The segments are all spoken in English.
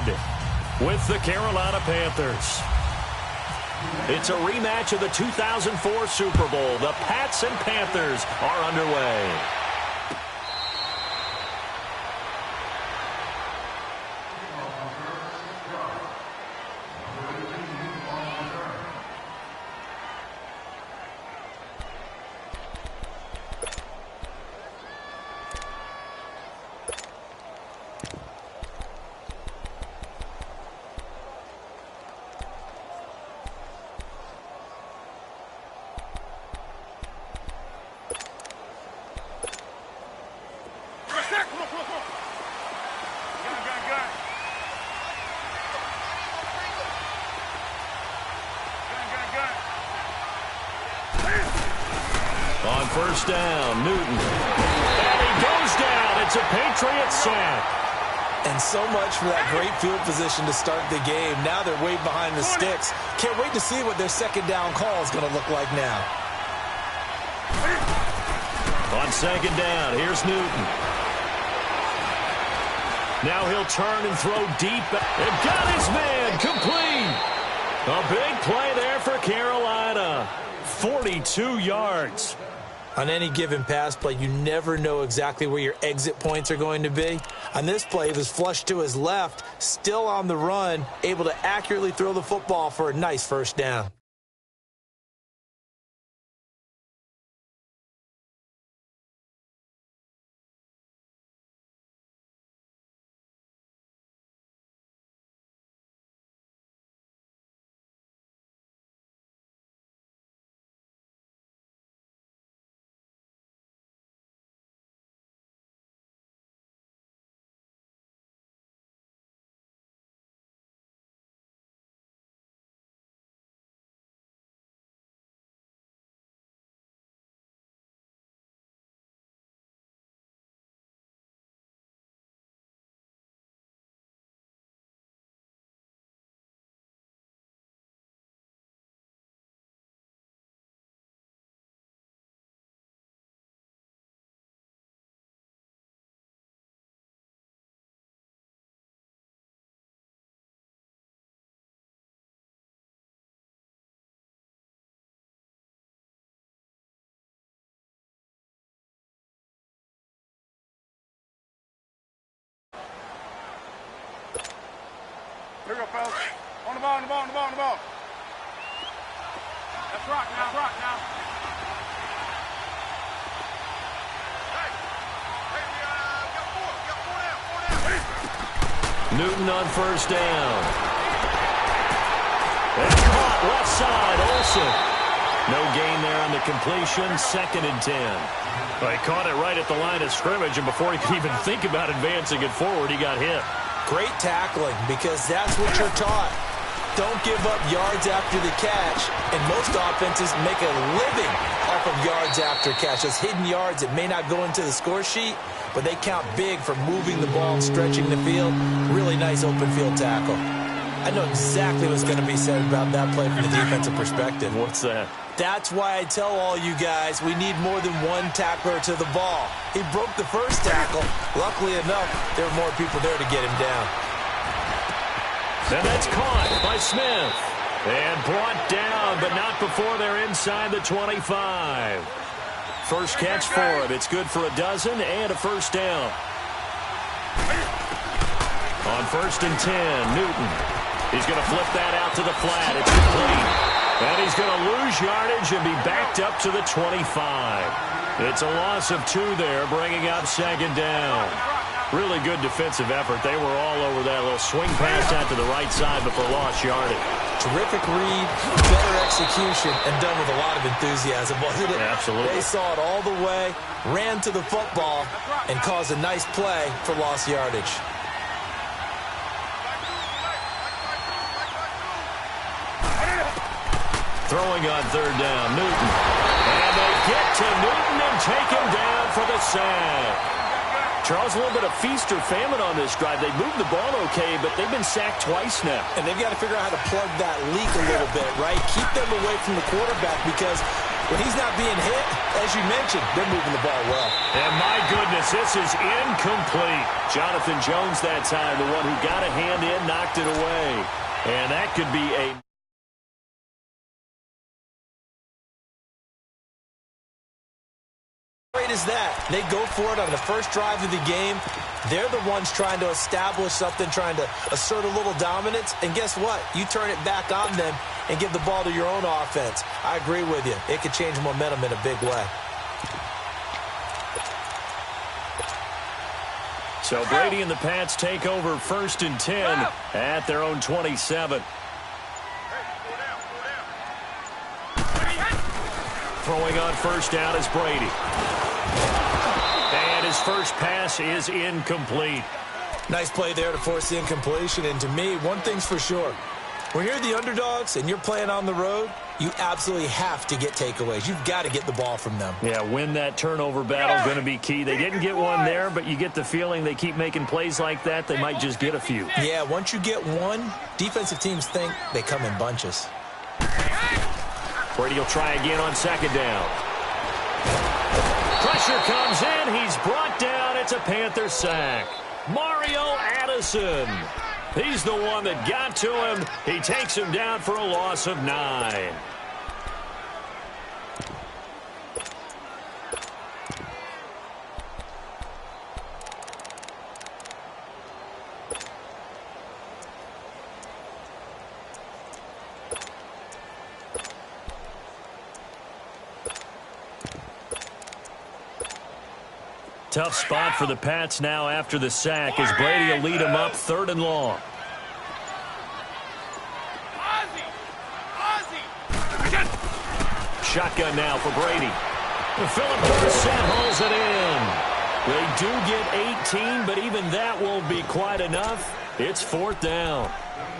good with the Carolina Panthers. It's a rematch of the 2004 Super Bowl. The Pats and Panthers are underway. On first down, Newton. And he goes down. It's a Patriot sack. And so much for that great field position to start the game. Now they're way behind the sticks. Can't wait to see what their second down call is going to look like now. On second down, here's Newton. Now he'll turn and throw deep. And got his man complete. A big play there for Carolina. 42 yards. On any given pass play, you never know exactly where your exit points are going to be. On this play, he was flushed to his left, still on the run, able to accurately throw the football for a nice first down. Here we go, fellas. On the ball, on the ball, on the ball, on the ball. Let's rock now, rock now. Hey, we got four down. Newton on first down. And caught left side, Olsen. No gain there on the completion, 2nd and 10. Well, he caught it right at the line of scrimmage, and before he could even think about advancing it forward, he got hit. Great tackling, because that's what you're taught. Don't give up yards after the catch, and most offenses make a living off of yards after catch. Those hidden yards that may not go into the score sheet, but they count big for moving the ball and stretching the field. Really nice open field tackle. I know exactly what's going to be said about that play from the defensive perspective. What's that? That's why I tell all you guys we need more than one tackler to the ball. He broke the first tackle. Luckily enough, there were more people there to get him down. And that's caught by Smith. And brought down, but not before they're inside the 25. First catch for him. It's good for a dozen and a first down. On 1st and 10, Newton. He's going to flip that out to the flat. It's complete. And he's going to lose yardage and be backed up to the 25. It's a loss of 2 there, bringing up 2nd down. Really good defensive effort. They were all over that little swing pass out to the right side before lost yardage. Terrific read, better execution, and done with a lot of enthusiasm, wasn't it? Absolutely. They saw it all the way, ran to the football, and caused a nice play for lost yardage. Throwing on 3rd down, Newton. And they get to Newton and take him down for the sack. Charles, a little bit of feast or famine on this drive. They moved the ball okay, but they've been sacked twice now. And they've got to figure out how to plug that leak a little bit, right? Keep them away from the quarterback, because When he's not being hit, as you mentioned, they're moving the ball well. And my goodness, this is incomplete. Jonathan Jones that time, the one who got a hand in, knocked it away. And that could be a... Great is that. They go for it on the first drive of the game. They're the ones trying to establish something, trying to assert a little dominance. And guess what? You turn it back on them and give the ball to your own offense. I agree with you. It could change momentum in a big way. So Brady and the Pats take over 1st and 10 at their own 27. Throwing on first down is Brady. And his first pass is incomplete. Nice play there to force the incompletion. And to me, one thing's for sure. When you're the underdogs and you're playing on the road, you absolutely have to get takeaways. You've got to get the ball from them. Yeah, win that turnover battle, going to be key. They didn't get one there, but you get the feeling they keep making plays like that, they might just get a few. Yeah, once you get one, defensive teams think they come in bunches. Brady will try again on 2nd down. Pressure comes in. He's brought down. It's a Panther sack. Mario Addison. He's the one that got to him. He takes him down for a loss of 9. Tough spot for the Pats now after the sack as Brady will lead them up 3rd and long. Shotgun now for Brady. Philip Dorsett hauls it in. They do get 18, but even that won't be quite enough. It's 4th down.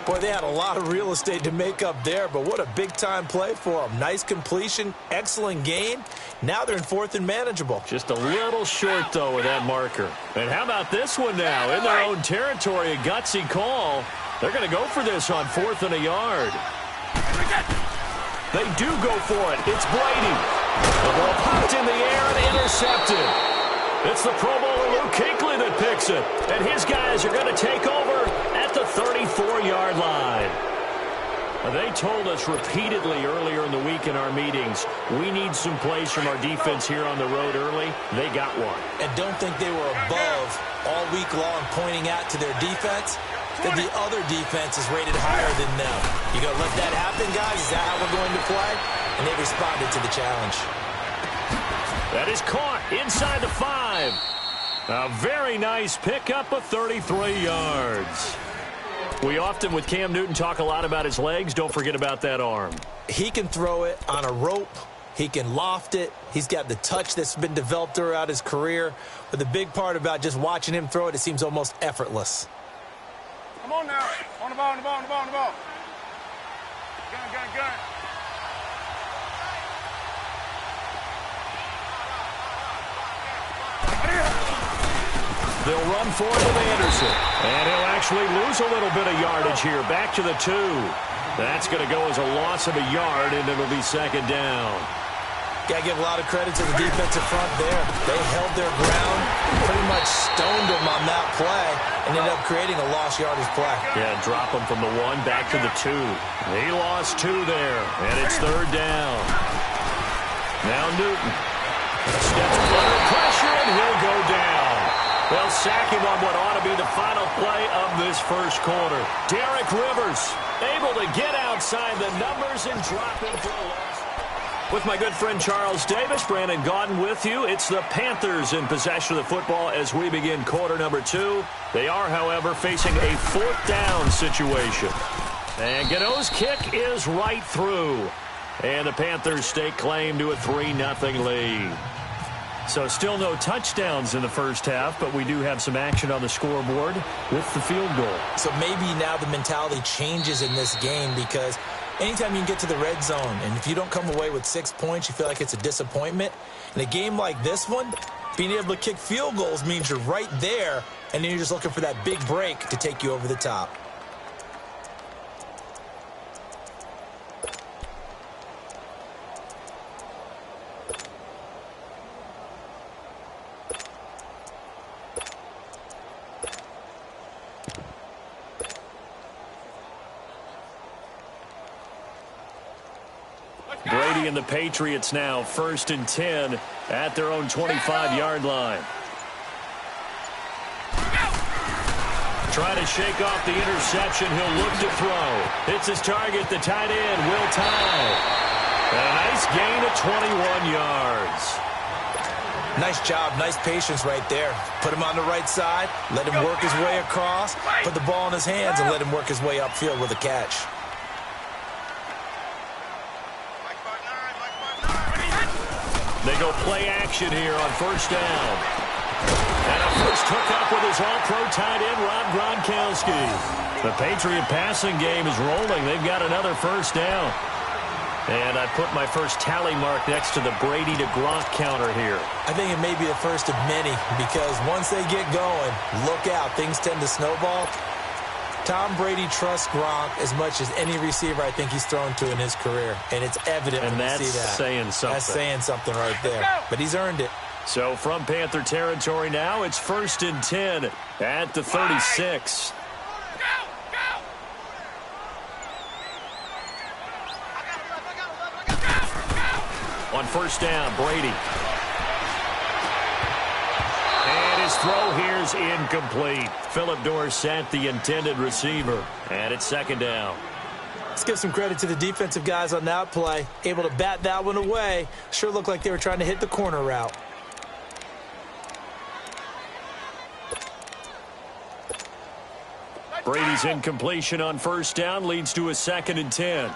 Boy, they had a lot of real estate to make up there, but what a big-time play for them. Nice completion, excellent gain. Now they're in 4th and manageable. Just a little short, though, with that marker. And how about this one now? In their own territory, a gutsy call. They're going to go for this on 4th and a yard. They do go for it. It's Brady. The ball popped in the air and intercepted. It's the Pro Bowler Luke Kuechly that picks it. And his guys are going to take over at the 34-yard line. They told us repeatedly earlier in the week in our meetings, we need some plays from our defense here on the road early. They got one. And don't think they were above all week long pointing out to their defense that the other defense is rated higher than them. You going to let that happen, guys? Is that how we're going to play? And they responded to the challenge. That is caught inside the 5. A very nice pickup of 33 yards. We often, with Cam Newton, talk a lot about his legs. Don't forget about that arm. He can throw it on a rope. He can loft it. He's got the touch that's been developed throughout his career. But the big part about just watching him throw it, it seems almost effortless. Come on now. On the ball, on the ball, on the ball, on the ball. Gun. They'll run for it with Anderson. And he'll actually lose a little bit of yardage here. Back to the 2. That's going to go as a loss of a yard, and it'll be 2nd down. Got to give a lot of credit to the defensive front there. They held their ground, pretty much stoned them on that play, and ended up creating a lost yardage play. Yeah, drop them from the 1 back to the 2. He lost 2 there, and it's 3rd down. Now Newton steps under pressure, and he'll go down. They'll sack him on what ought to be the final play of this first quarter. Derek Rivers able to get outside the numbers and drop him for a loss. With my good friend Charles Davis, Brandon Gaudin with you. It's the Panthers in possession of the football as we begin quarter number 2. They are, however, facing a 4th down situation. And Gano's kick is right through. And the Panthers stake claim to a 3-0 lead. So still no touchdowns in the first half, but we do have some action on the scoreboard with the field goal. So maybe now the mentality changes in this game because anytime you can get to the red zone, and if you don't come away with 6 points, you feel like it's a disappointment. In a game like this one, being able to kick field goals means you're right there, and then you're just looking for that big break to take you over the top. Brady and the Patriots now 1st and 10 at their own 25-yard line. Trying to shake off the interception. He'll look to throw. It's his target, the tight end, Will Tye. A nice gain of 21 yards. Nice job, nice patience right there. Put him on the right side, let him work his way across, put the ball in his hands, and let him work his way upfield with a catch. They go play action here on 1st down. And a first hookup with his all-pro tight end, Rob Gronkowski. The Patriot passing game is rolling. They've got another 1st down. And I put my first tally mark next to the Brady to Gronk counter here. I think it may be the first of many because once they get going, look out. Things tend to snowball. Tom Brady trusts Gronk as much as any receiver I think he's thrown to in his career. And it's evident when you see that. And that's saying something. That's saying something right there. But he's earned it. So from Panther territory now, it's 1st and 10 at the 36. On 1st down, Brady. And his throw here's incomplete. Philip Dorsett, the intended receiver. And it's 2nd down. Let's give some credit to the defensive guys on that play. Able to bat that one away. Sure looked like they were trying to hit the corner route. Brady's incompletion on 1st down leads to a 2nd and 10.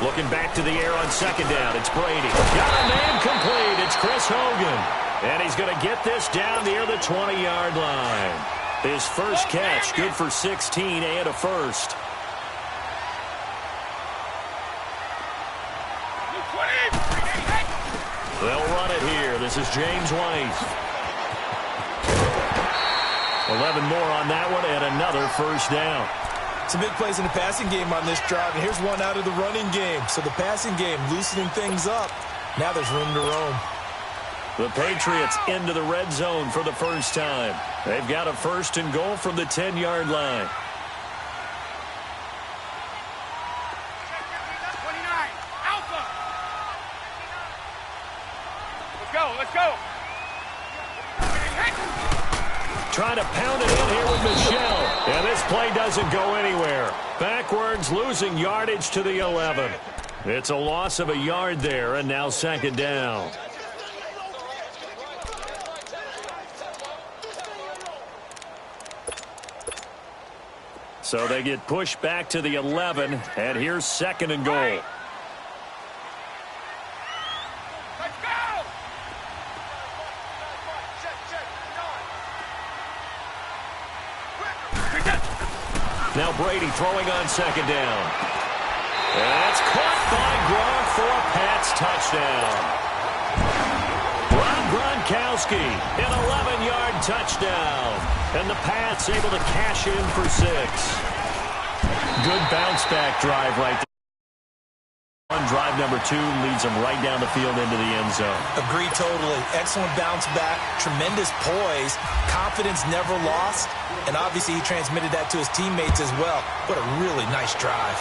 Looking back to the air on 2nd down. It's Brady. Got a man complete. It's Chris Hogan. And he's going to get this down near the 20-yard line. His first catch, good for 16 and a first. They'll run it here. This is James White. 11 more on that one and another 1st down. Some big plays in the passing game on this drive, and here's one out of the running game. So the passing game loosening things up. Now there's room to roam. The Patriots into the red zone for the first time. They've got a 1st and goal from the 10-yard line. 29, Alpha. Let's go. Trying to pound it in here with Michelle. And this play doesn't go anywhere. Backwards, losing yardage to the 11. It's a loss of a yard there, and now 2nd down. So they get pushed back to the 11, and here's 2nd and goal. Now Brady throwing on 2nd down. And that's caught by Gronk for a Pats touchdown. Rob Gronkowski, an 11-yard touchdown. And the Pats able to cash in for 6. Good bounce-back drive right there. On drive number 2 leads them right down the field into the end zone. Agree totally. Excellent bounce back. Tremendous poise. Confidence never lost. And obviously he transmitted that to his teammates as well. What a really nice drive.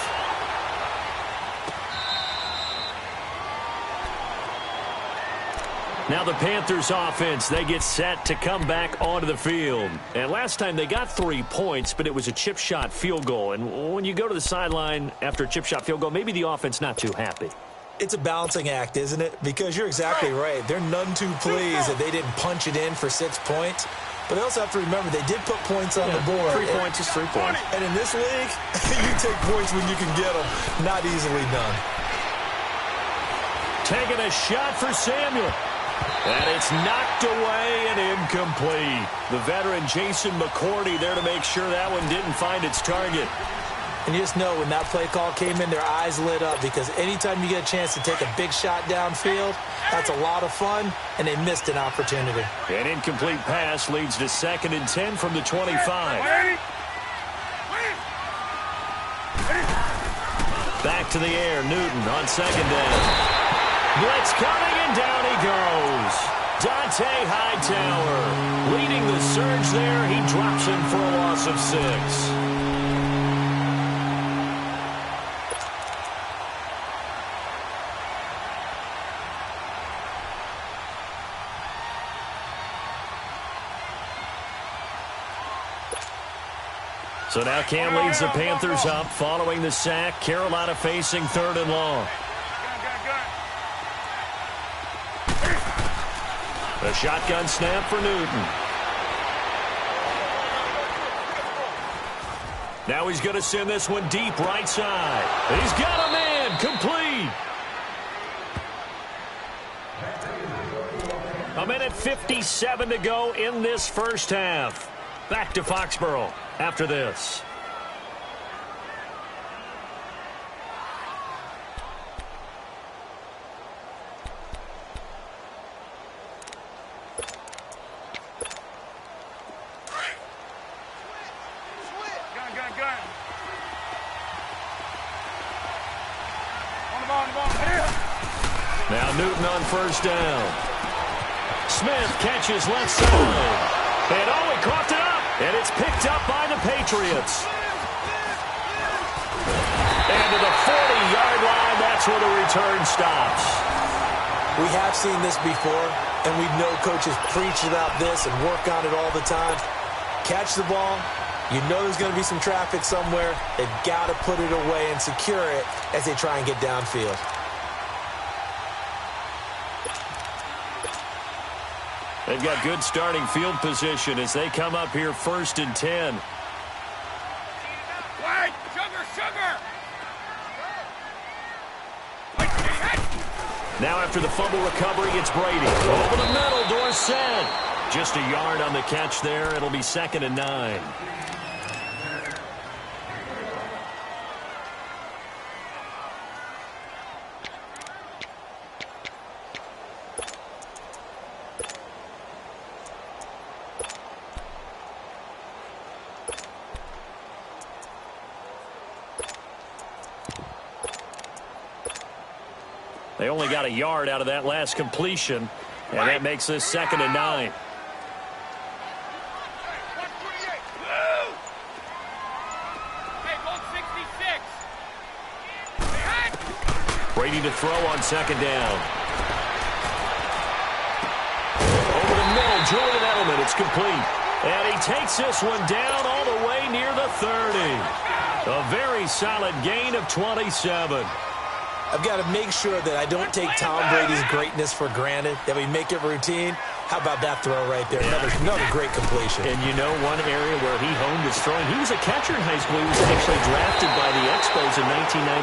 Now the Panthers offense, they get set to come back onto the field. And last time they got 3 points, but it was a chip shot field goal. And when you go to the sideline after a chip shot field goal, maybe the offense not too happy. It's a balancing act, isn't it? Because you're exactly right. They're none too pleased that they didn't punch it in for 6 points. But they also have to remember they did put points on the board. 3 points is 3 points. And in this league, you take points when you can get them. Not easily done. Taking a shot for Samuel. And it's knocked away and incomplete. The veteran Jason McCourty there to make sure that one didn't find its target. And you just know when that play call came in, their eyes lit up because anytime you get a chance to take a big shot downfield, that's a lot of fun, and they missed an opportunity. An incomplete pass leads to 2nd and 10 from the 25. Back to the air, Newton on 2nd down. Blitz coming, and down he goes. Dante Hightower leading the surge there. He drops him for a loss of 6. So now Cam leads the Panthers up following the sack. Carolina facing 3rd and long. A shotgun snap for Newton. Now he's going to send this one deep right side. He's got a man. Complete. A minute 57 to go in this first half. Back to Foxborough after this. Now Newton on first down. Smith catches left side. And he coughed it up. And it's picked up by the Patriots. And to the 40-yard line, that's where the return stops. We have seen this before, and we know coaches preach about this and work on it all the time. Catch the ball. You know there's going to be some traffic somewhere. They've got to put it away and secure it as they try and get downfield. They've got good starting field position as they come up here 1st and 10. Wait, sugar! Now after the fumble recovery, it's Brady. Over the middle, Dorsett. Just a yard on the catch there. It'll be 2nd and 9. They only got a yard out of that last completion, and that makes this 2nd and 9. Brady to throw on 2nd down. Over the middle, Julian Edelman, it's complete. And he takes this one down all the way near the 30. A very solid gain of 27. I've got to make sure that I don't take Tom Brady's greatness for granted, that we make it routine. How about that throw right there? Another great completion. And you know one area where he honed his throwing, he was a catcher in high school. He was actually drafted by the Expos in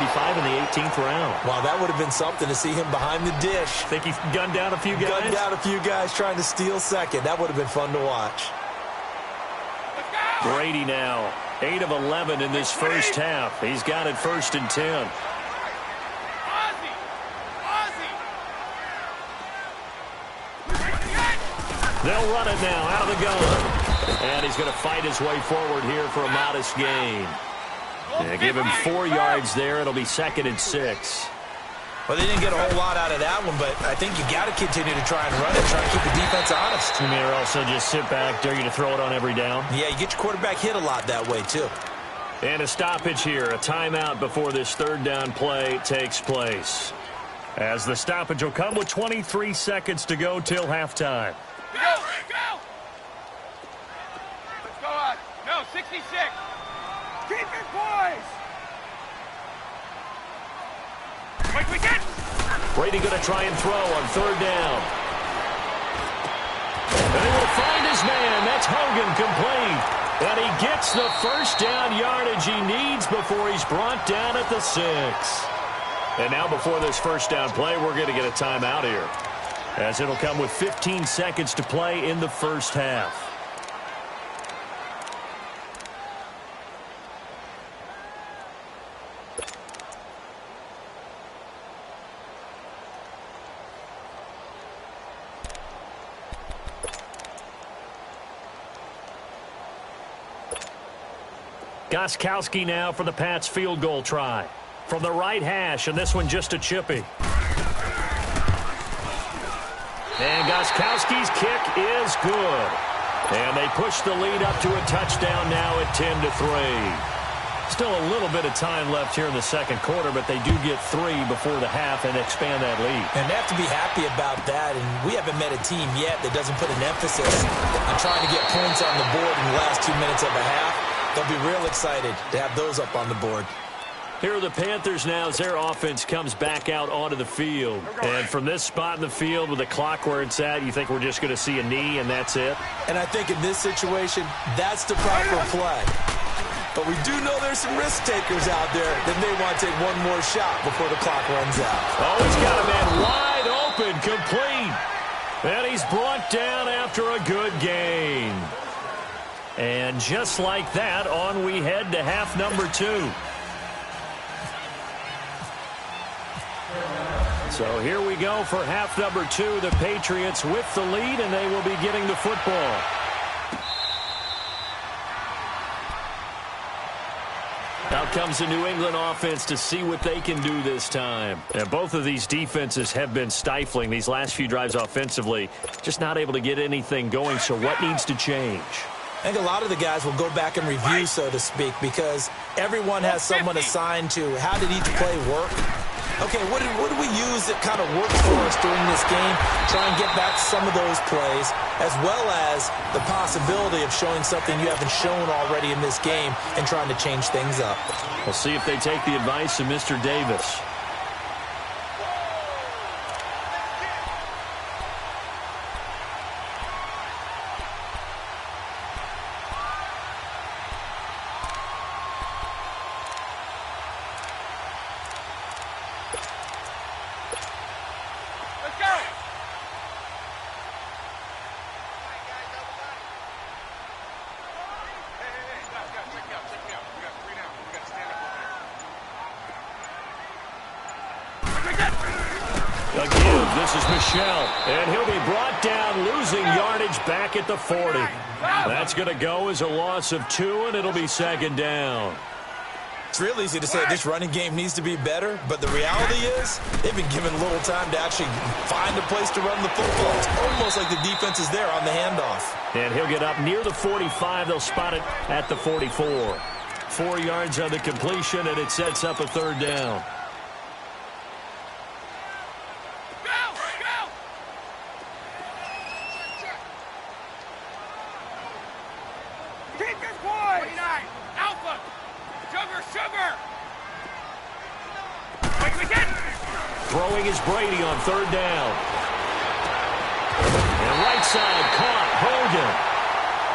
1995 in the 18th round. Wow, that would have been something to see him behind the dish. Think he gunned down a few guys? Gunned down a few guys trying to steal second. That would have been fun to watch. Brady now, 8 of 11 in this first half. He's got it 1st and 10. They'll run it now out of the gun. And he's going to fight his way forward here for a modest gain. Yeah, give him 4 yards there. It'll be 2nd and 6. Well, they didn't get a whole lot out of that one, but I think you got to continue to try and run it, try and keep the defense honest. You mean, or also just sit back, dare you to throw it on every down? Yeah, you get your quarterback hit a lot that way, too. And a stoppage here, a timeout before this 3rd down play takes place. As the stoppage will come with 23 seconds to go till halftime. Go! Let's go on. No, 66. Keep it, boys. Quick, we get. Brady going to try and throw on 3rd down. And he will find his man. That's Hogan, complete. And he gets the 1st down yardage he needs before he's brought down at the 6. And now before this 1st down play, we're going to get a timeout here, as it'll come with 15 seconds to play in the first half. Gostkowski now for the Pats field goal try. From the right hash, and this one just a chippy. And Gostkowski's kick is good. And they push the lead up to a touchdown now at 10-3. Still a little bit of time left here in the 2nd quarter, but they do get 3 before the half and expand that lead. And they have to be happy about that. And we haven't met a team yet that doesn't put an emphasis on trying to get points on the board in the last 2 minutes of a half. They'll be real excited to have those up on the board. Here are the Panthers now as their offense comes back out onto the field. And from this spot in the field with the clock where it's at, you think we're just going to see a knee and that's it? And I think in this situation, that's the proper play. But we do know there's some risk takers out there that may want to take one more shot before the clock runs out. Oh, he's got a man wide open, complete. And he's brought down after a good gain. And just like that, on we head to half number 2. So here we go for half number 2. The Patriots with the lead, and they will be getting the football. Out comes the New England offense to see what they can do this time. And both of these defenses have been stifling these last few drives offensively. Just not able to get anything going, so what needs to change? I think a lot of the guys will go back and review, so to speak, because everyone has someone assigned to how did each play work. Okay, what do we use that kind of worked for us during this game? Try and get back to some of those plays, as well as the possibility of showing something you haven't shown already in this game and trying to change things up. We'll see if they take the advice of Mr. Davis. Again, this is Michel, and he'll be brought down, losing yardage back at the 40. That's going to go as a loss of 2, and it'll be second down. It's real easy to say this running game needs to be better, but the reality is they've been given little time to actually find a place to run the football. It's almost like the defense is there on the handoff. And he'll get up near the 45. They'll spot it at the 44. 4 yards on the completion, and it sets up a third down. Throwing is Brady on third down. And right side caught Hogan.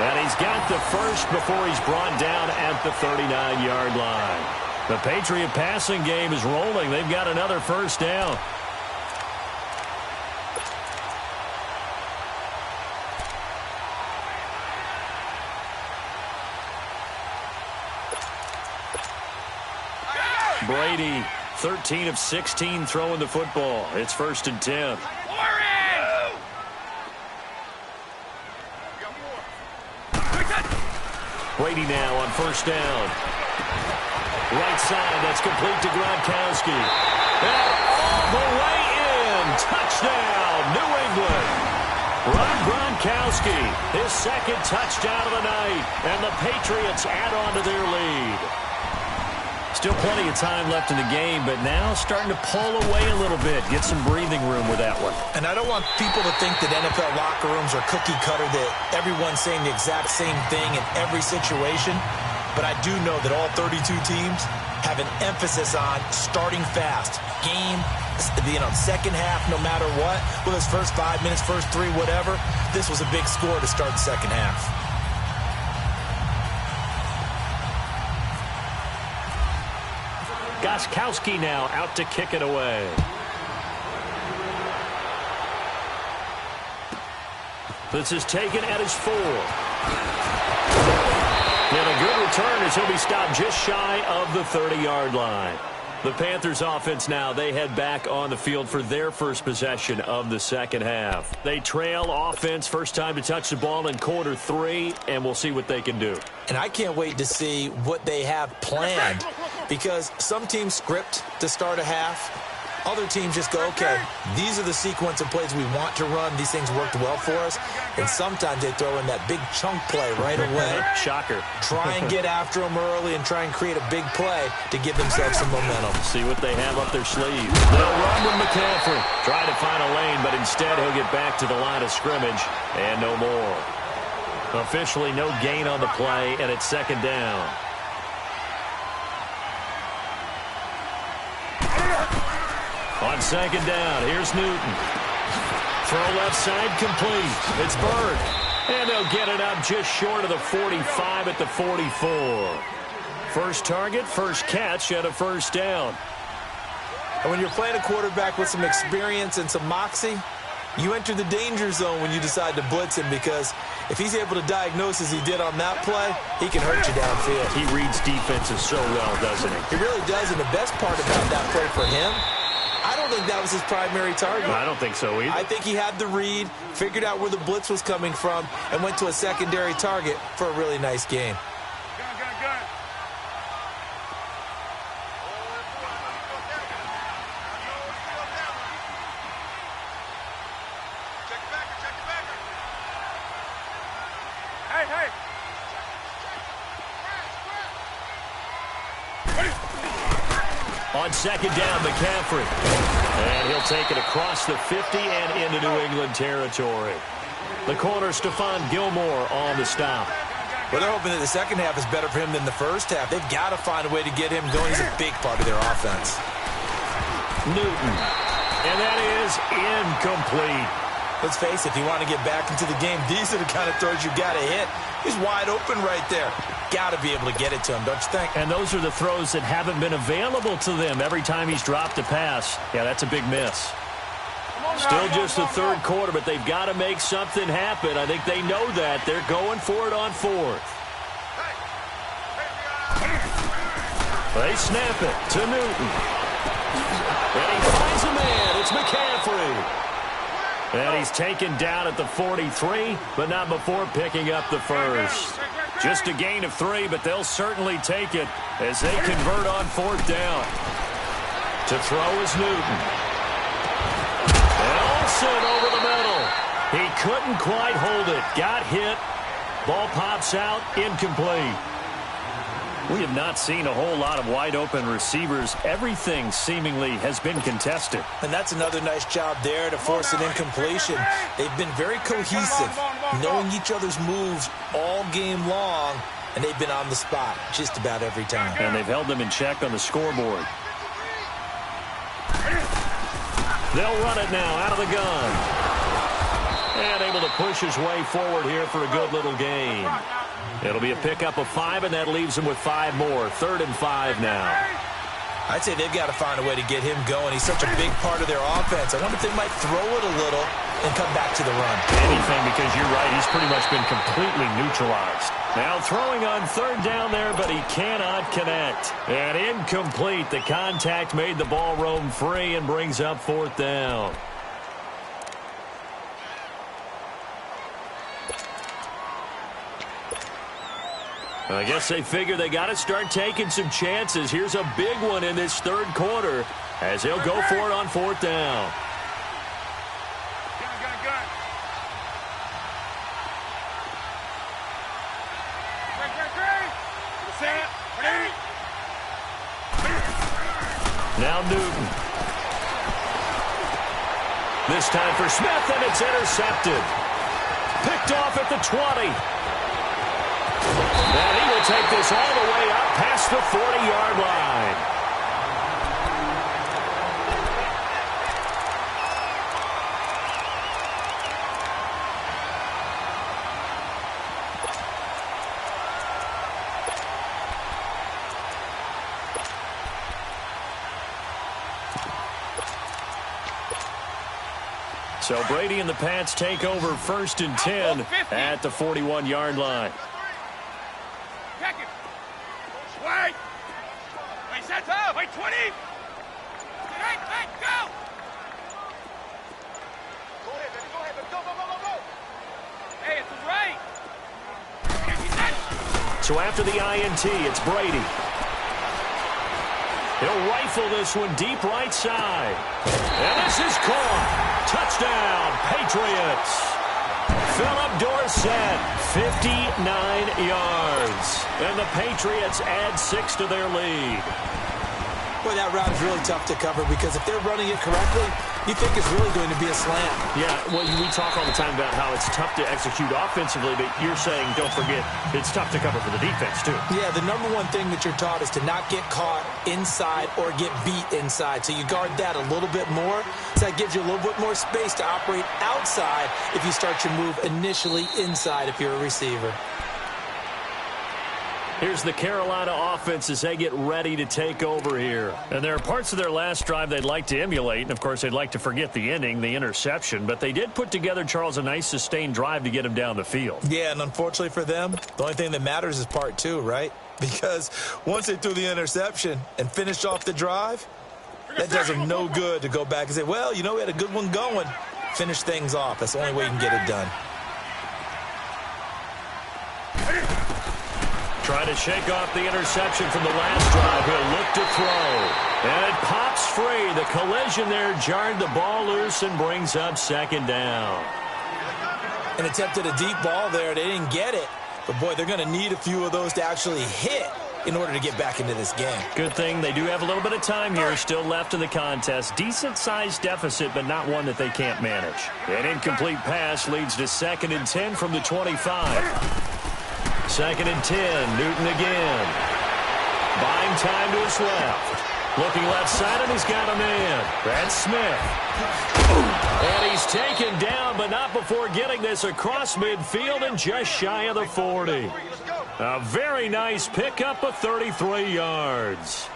And he's got the first before he's brought down at the 39-yard line. The Patriot passing game is rolling. They've got another first down. Brady, 13 of 16 throwing the football. It's 1st and 10. Brady now on first down. Right side, that's complete to Gronkowski. And all the way in. Touchdown, New England. Rob Gronkowski, his second touchdown of the night. And the Patriots add on to their lead. Still plenty of time left in the game, but now starting to pull away a little bit. Get some breathing room with that one. And I don't want people to think that NFL locker rooms are cookie cutter, that everyone's saying the exact same thing in every situation. But I do know that all 32 teams have an emphasis on starting fast. Game, second half, no matter what. Whether it's first 5 minutes, first 3, whatever. This was a big score to start the second half. Gronkowski now out to kick it away. This is taken at his 4. And a good return as he'll be stopped just shy of the 30-yard line. The Panthers offense now, they head back on the field for their first possession of the second half. They trail offense, first time to touch the ball in quarter 3, and we'll see what they can do. And I can't wait to see what they have planned, because some teams script to start a half. Other teams just go, okay, these are the sequence of plays we want to run. These things worked well for us. And sometimes they throw in that big chunk play right away. Shocker. Try and get after them early and try and create a big play to give themselves some momentum. See what they have up their sleeves. They'll run with McCaffrey. Try to find a lane, but instead he'll get back to the line of scrimmage and no more. Officially no gain on the play, and it's second down. On second down, here's Newton. Throw left side complete. It's Bird. And they'll get it up just short of the 45 at the 44. First target, first catch, and a first down. And when you're playing a quarterback with some experience and some moxie, you enter the danger zone when you decide to blitz him, because if he's able to diagnose as he did on that play, he can hurt you downfield. He reads defenses so well, doesn't he? He really does, and the best part about that play for him, I don't think that was his primary target. I don't think so either. I think he had the read, figured out where the blitz was coming from, and went to a secondary target for a really nice game. Gun. Hey. On second down, McCaffrey. And he'll take it across the 50 and into New England territory. The corner, Stephon Gilmore, on the stop. Well, they're hoping that the second half is better for him than the first half. They've got to find a way to get him going. He's a big part of their offense. Newton. And that is incomplete. Let's face it, if you want to get back into the game, these are the kind of throws you got to hit. He's wide open right there. Got to be able to get it to him, don't you think? And those are the throws that haven't been available to them every time he's dropped a pass. Yeah, that's a big miss. Still just the third quarter, but they've got to make something happen. I think they know that. They're going for it on fourth. They snap it to Newton. And he finds a man. It's McCaffrey. And he's taken down at the 43, but not before picking up the first. Just a gain of 3, but they'll certainly take it as they convert on fourth down. To throw is Newton. And Olsen over the middle. He couldn't quite hold it. Got hit. Ball pops out. Incomplete. We have not seen a whole lot of wide-open receivers. Everything seemingly has been contested. And that's another nice job there to force an incompletion. They've been very cohesive, knowing each other's moves all game long, and they've been on the spot just about every time. And they've held them in check on the scoreboard. They'll run it now out of the gun. And able to push his way forward here for a good little gain. It'll be a pickup of 5, and that leaves them with 5 more. 3rd and 5 now. I'd say they've got to find a way to get him going. He's such a big part of their offense. I wonder if they might throw it a little and come back to the run. Anything, because you're right. He's pretty much been completely neutralized. Now throwing on 3rd down there, but he cannot connect. And incomplete. The contact made the ball roam free and brings up 4th down. I guess they figure they got to start taking some chances. Here's a big one in this 3rd quarter as he'll go for it on 4th down. Gun. Set. Ready. Now Newton. This time for Smith, and it's intercepted. Picked off at the 20. And he will take this all the way up past the 40-yard line. So Brady and the Pats take over 1st and 10 at the 41-yard line. Check it. Wait. Wait, set up. Wait, 20. Hey, go. Go ahead, baby. Go. Hey, it's right. So after the INT, it's Brady. He'll rifle this one deep right side. And this is caught. Touchdown, Patriots. Philip Dorsett, 59 yards. And the Patriots add 6 to their lead. Boy, that route is really tough to cover because if they're running it correctly, you think it's really going to be a slant. Yeah, well, we talk all the time about how it's tough to execute offensively, but you're saying, don't forget, it's tough to cover for the defense, too. Yeah, the number one thing that you're taught is to not get caught inside or get beat inside. So you guard that a little bit more. So that gives you a little bit more space to operate outside if you start your move initially inside if you're a receiver. Here's the Carolina offense as they get ready to take over here. And there are parts of their last drive they'd like to emulate. And, of course, they'd like to forget the ending, the interception. But they did put together, Charles, a nice sustained drive to get him down the field. Yeah, and unfortunately for them, the only thing that matters is part two, right? Because once they threw the interception and finished off the drive, that does them no good to go back and say, well, you know, we had a good one going. Finish things off. That's the only way you can get it done. Trying to shake off the interception from the last drive. He'll look to throw. And it pops free. The collision there jarred the ball loose and brings up second down. And attempted a deep ball there. They didn't get it. But, boy, they're going to need a few of those to actually hit in order to get back into this game. Good thing they do have a little bit of time here still left in the contest. Decent-sized deficit, but not one that they can't manage. An incomplete pass leads to 2nd and 10 from the 25. 2nd and 10, Newton again. Buying time to his left. Looking left side, and he's got a man. That's Smith. And he's taken down, but not before getting this across midfield and just shy of the 40. A very nice pickup of 33 yards.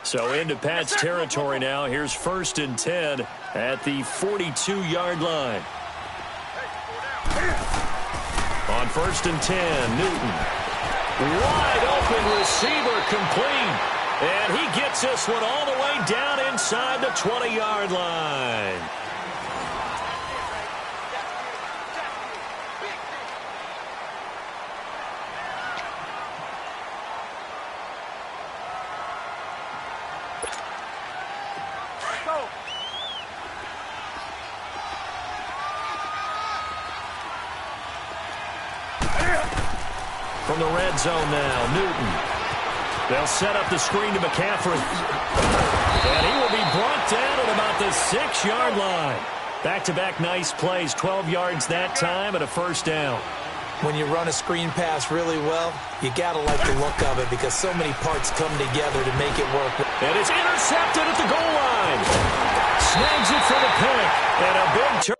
So into Pat's territory now. Here's 1st and 10 at the 42-yard line. On 1st and 10, Newton. Wide open receiver complete. And he gets this one all the way down inside the 20-yard line. From the red zone now, Newton. They'll set up the screen to McCaffrey. And he will be brought down at about the 6-yard line. Back-to-back nice plays, 12 yards that time and a 1st down. When you run a screen pass really well, you got to like the look of it because so many parts come together to make it work. And it's intercepted at the goal line. Snags it for the pick. And a big turn.